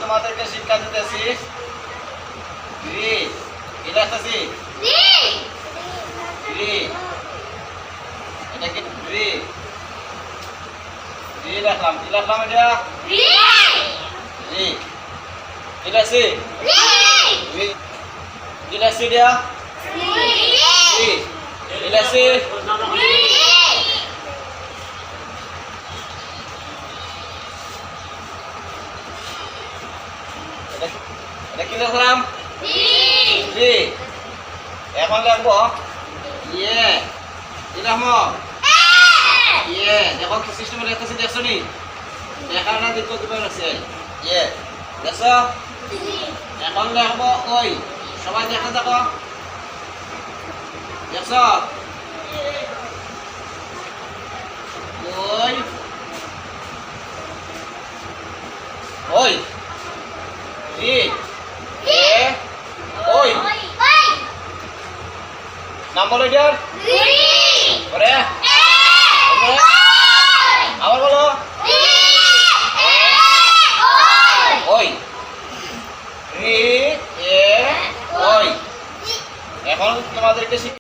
তোমাদেরকে শিক্ষা দিতেছি রি কি লিখতেছি রি এটা কি রি রি লিখলাম কি লিখলাম এটা রি কি লিখছি রি কি লিখছি এটা রি কি লিখছি এটা কি লিখলাম রি এখন লিখবো ইয়ে কি লিখবো ইয়ে দেখো কি সিস্টেমে লিখতেছি দেখছো নি দেখা না দেখো কিভাবে আছে ইয়ে দেখছো এখন লিখবো ওই সবাই দেখা দেখো দেখছো ওই ওই রি এ ওই নাম বলো এটার পরে আবার বলো ওই রি এ ওই এখন তোমাদেরকে